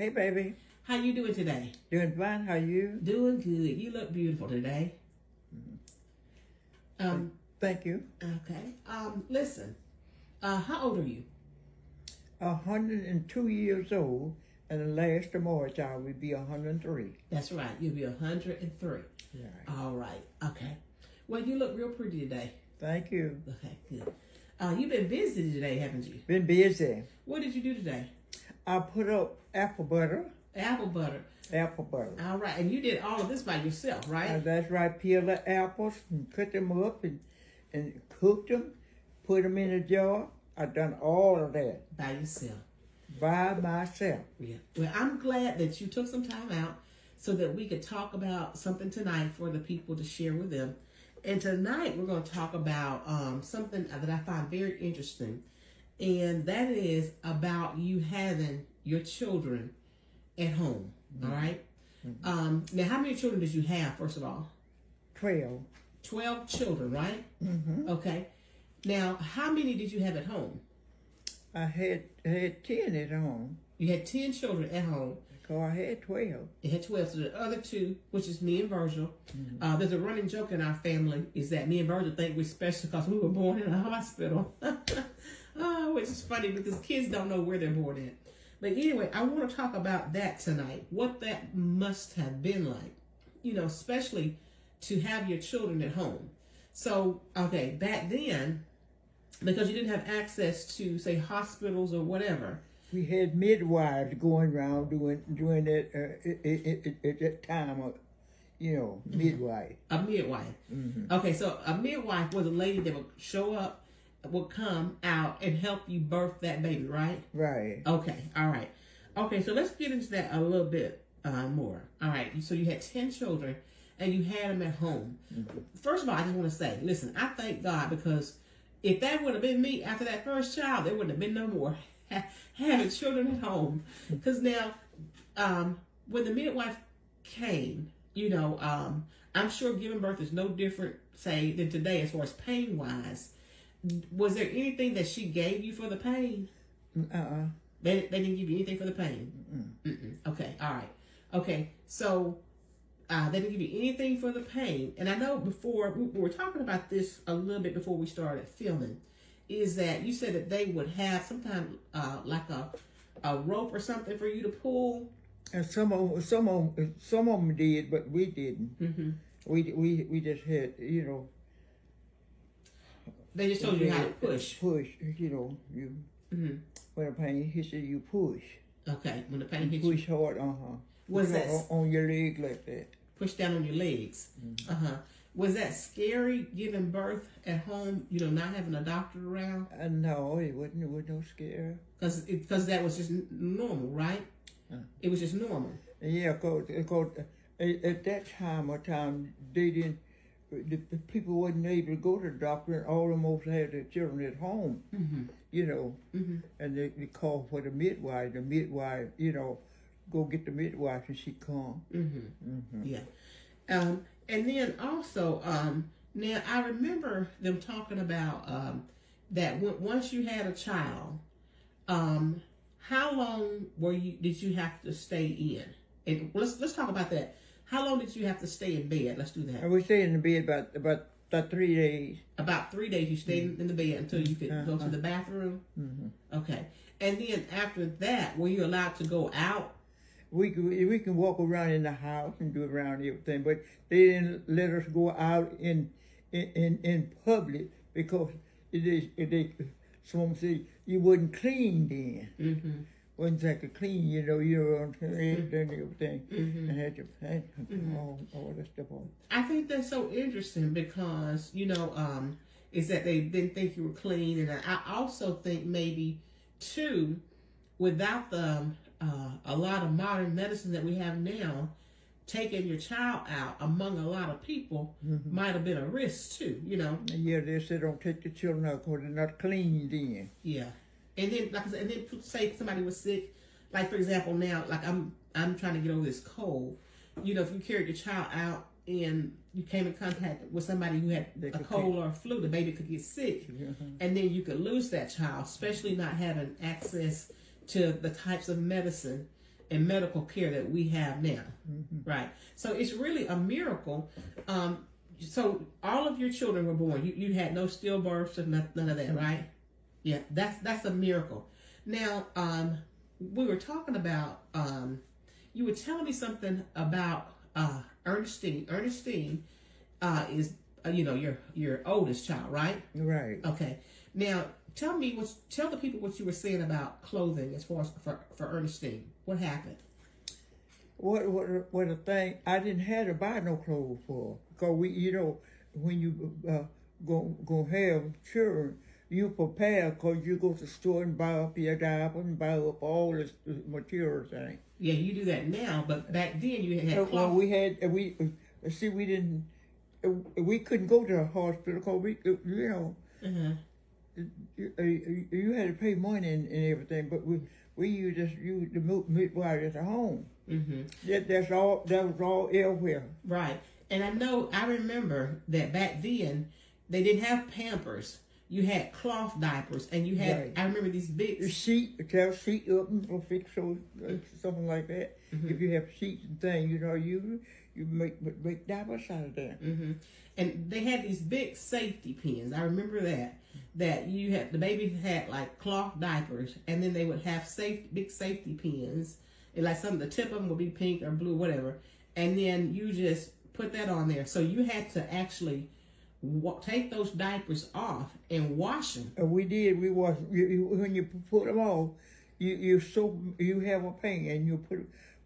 Hey, baby. How you doing today? Doing fine. How you? Doing good. You look beautiful today. Thank you. Okay. Listen. How old are you? 102 years old, and the last of March I will be 103. That's right. You'll be 103. Right. All right. Okay. Well, you look real pretty today. Thank you. Okay, good. You've been busy today, haven't you? Been busy. What did you do today? I put up apple butter. Apple butter. Apple butter. All right. And you did all of this by yourself, right? That's right. Peel the apples and cut them up and cook them. Put them in a jar. I've done all of that. By yourself. By myself. Yeah. Well, I'm glad that you took some time out so that we could talk about something tonight for the people to share with them. And tonight we're going to talk about something that I find very interesting. And that is about you having your children at home. Mm-hmm. All right? Mm-hmm. Now, how many children did you have, first of all? 12. 12 children, right? Mm-hmm. Okay. Now, how many did you have at home? I had 10 at home. You had 10 children at home. So I had 12. You had 12. So the other two, which is me and Virgil, there's a running joke in our family, is that me and Virgil think we're special because we were born in a hospital. Which is funny because kids don't know where they're born at. But anyway, I want to talk about that tonight. What that must have been like, especially to have your children at home. So, okay, back then, because you didn't have access to, say, hospitals or whatever. We had midwives going around doing that at that time of, midwife. A midwife. Mm-hmm. Okay, so a midwife was a lady that would show up, would come out and help you birth that baby, right? Right. Okay, all right. Okay, so let's get into that a little bit more. All right, so you had 10 children and you had them at home. Mm-hmm. First of all, I just want to say, listen, I thank God because if that would have been me after that first child, there wouldn't have been no more having children at home. Because now, when the midwife came, I'm sure giving birth is no different, say, than today as far as pain-wise. Was there anything that she gave you for the pain? They didn't give you anything for the pain? Okay, all right. Okay, so they didn't give you anything for the pain. And I know before, we were talking about this a little bit before we started filming, is that you said that they would have sometimes like a rope or something for you to pull. And some of them did, but we didn't. Mm-hmm. We just had, They just told you how to push. Push, you. Mm-hmm. When the pain hits you, you push. Okay, when the pain hits you. Push hard, Was that on your leg like that? Push down on your legs. Mm-hmm. Was that scary giving birth at home? Not having a doctor around? No, it wasn't. It was no scare. Because that was just normal, right? It was just normal. Yeah, because at that time, they didn't. The people wasn't able to go to the doctor, and all of them most had their children at home. Mm-hmm. And they called for the midwife. The midwife, go get the midwife, and she come. Mm-hmm. Mm-hmm. Yeah. And then also, now I remember them talking about that once you had a child, how long did you have to stay in? And let's talk about that. How long did you have to stay in bed? Let's do that. We stayed in the bed about 3 days. About 3 days you stayed in the bed until you could go to the bathroom? Mm-hmm. Okay. And then after that, were you allowed to go out? We can walk around in the house and do around everything, but they didn't let us go out in public because someone said you wasn't clean then. Mm-hmm. Wasn't exactly clean, you were on and everything, and had your pants and all that stuff on. I think that's so interesting because is that they didn't think you were clean, and I also think maybe too, without the a lot of modern medicine that we have now, taking your child out among a lot of people might have been a risk too, Yeah, they said don't take the children out because they're not clean then. Yeah, and then like I said, and then say somebody was sick, like for example now, like I'm trying to get over this cold. If you carried your child out and you came in contact with somebody who had a cold or a flu, the baby could get sick, and then you could lose that child, especially not having access to the types of medicine and medical care that we have now, right? So it's really a miracle. So all of your children were born. You had no stillbirths and none of that, right? Yeah, that's a miracle. Now, we were talking about. You were telling me something about Ernestine. Ernestine is your oldest child, right? Right. Okay. Now, tell the people what you were saying about clothing as far as for Ernestine. What happened? What a thing! I didn't have to buy no clothes for, because when you go have children, you prepare, because you go to the store and buy up your diapers and buy up all this material thing. Yeah, you do that now, but back then you had cloth. Well, we couldn't go to the hospital because you had to pay money and everything, but we used the midwife at the home. That was all everywhere. Right, and I remember that back then they didn't have Pampers. You had cloth diapers, and you had. Right. I remember these big sheet up and fix something like that. If you have sheets and things, you make diapers out of that. And they had these big safety pins. I remember that you had the baby had like cloth diapers, and then they would have big safety pins, and like the tip of them would be pink or blue, whatever. And then you just put that on there. So you had to actually take those diapers off and wash them. We did. We washed. When you put them off, you soap. You have a pan, and you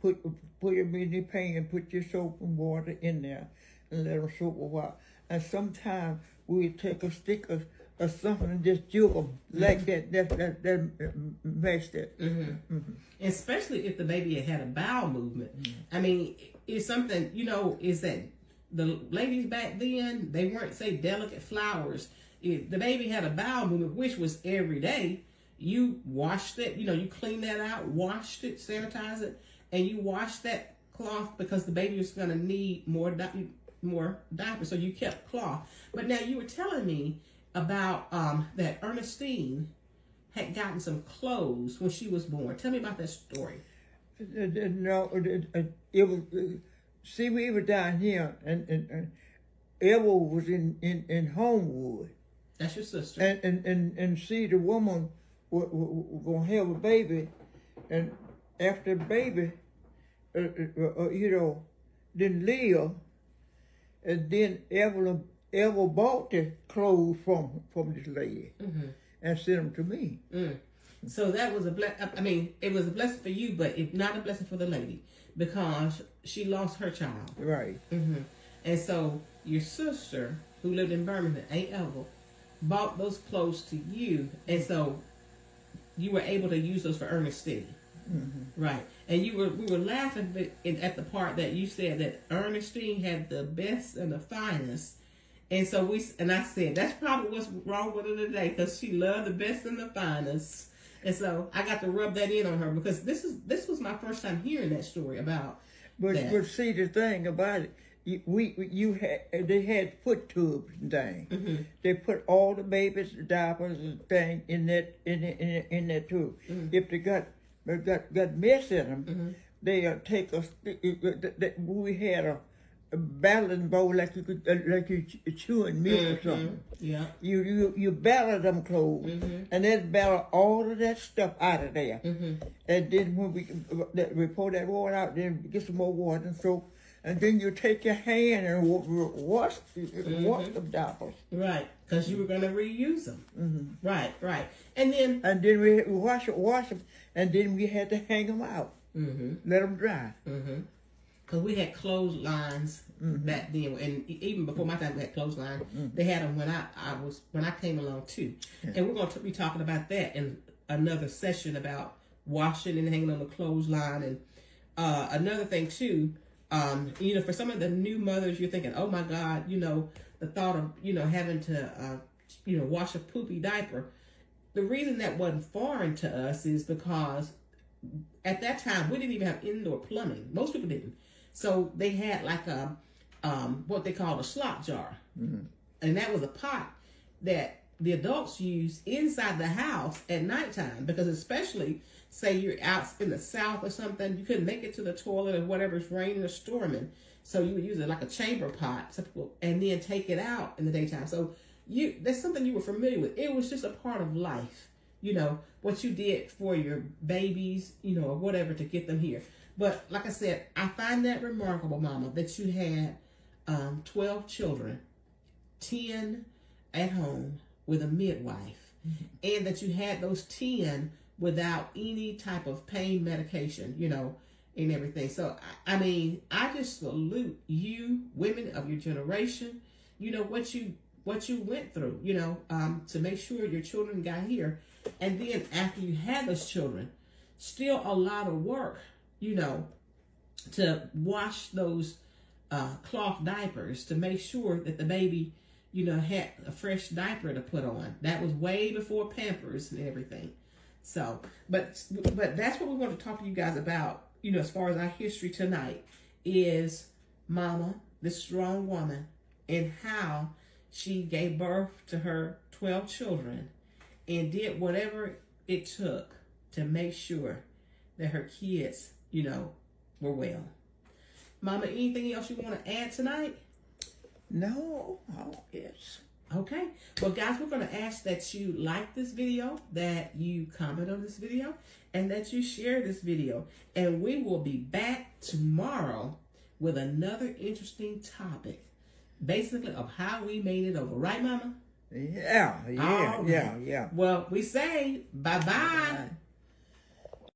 put them in the pan and put your soap and water in there, and let them soak a while. And sometimes we would take a stick or something and just jig them like that. That mashed it. Especially if the baby had a bowel movement. I mean, it's something is that. The ladies back then, they weren't, say, delicate flowers. If the baby had a bowel movement, which was every day, you washed it, you cleaned that out, washed it, sanitized it, and you washed that cloth because the baby was going to need more diapers, so you kept cloth. But now you were telling me about that Ernestine had gotten some clothes when she was born. Tell me about that story. No, it was... See, we were down here, and Eva was in Homewood. That's your sister. And see, the woman was going to have a baby, and after the baby, didn't live, and then Eva bought the clothes from this lady and sent them to me. So that was it was a blessing for you, but it's not a blessing for the lady, because she lost her child. Right. And so your sister, who lived in Birmingham, Aunt Eva, bought those clothes to you, and so you were able to use those for Ernestine. Right. And we were laughing at the part that you said that Ernestine had the best and the finest. And so I said, that's probably what's wrong with her today, because she loved the best and the finest. And so I got to rub that in on her, because this was my first time hearing that story about that. But see, the thing about it, they had foot tubes and things. They put all the babies' diapers and things in that tube. If they got mess in them, they take we had a battling bowl like you chewing milk or something. Yeah. You battle them clothes, and then battle all of that stuff out of there. And then when we pour that water out, then get some more water and soap, and then you take your hand and wash the diapers. Right, because you were going to reuse them. Right. And then we wash them, and then we had to hang them out, let them dry. Because we had clotheslines back then, and even before my time we had clotheslines. They had them when I came along too. And we're going to be talking about that in another session about washing and hanging on the clothesline. And another thing too, for some of the new mothers, you're thinking, oh my God, the thought of having to wash a poopy diaper. The reason that wasn't foreign to us is because at that time we didn't even have indoor plumbing. Most people didn't. So they had like a what they call a slop jar, and that was a pot that the adults used inside the house at nighttime, because especially say you're out in the South or something, you couldn't make it to the toilet or whatever's raining or storming. So you would use it like a chamber pot and then take it out in the daytime. So that's something you were familiar with. It was just a part of life, you know, what you did for your babies, you know, or whatever to get them here. But like I said, I find that remarkable, Mama, that you had 12 children, 10 at home with a midwife, and that you had those 10 without any type of pain medication, you know, and everything. So, I mean, I just salute you, women of your generation, you know, what you went through, you know, to make sure your children got here. And then after you had those children, still a lot of work, you know, to wash those cloth diapers to make sure that the baby, you know, had a fresh diaper to put on. That was way before Pampers and everything. So, but that's what we want to talk to you guys about, you know, as far as our history tonight, is Mama, this strong woman, and how she gave birth to her 12 children and did whatever it took to make sure that her kids, you know, were well. Mama, anything else you want to add tonight? No, yes. Okay. Well, guys, we're going to ask that you like this video, that you comment on this video, and that you share this video. And we will be back tomorrow with another interesting topic, basically of how we made it over. Right, Mama? Yeah. Well, we say bye-bye.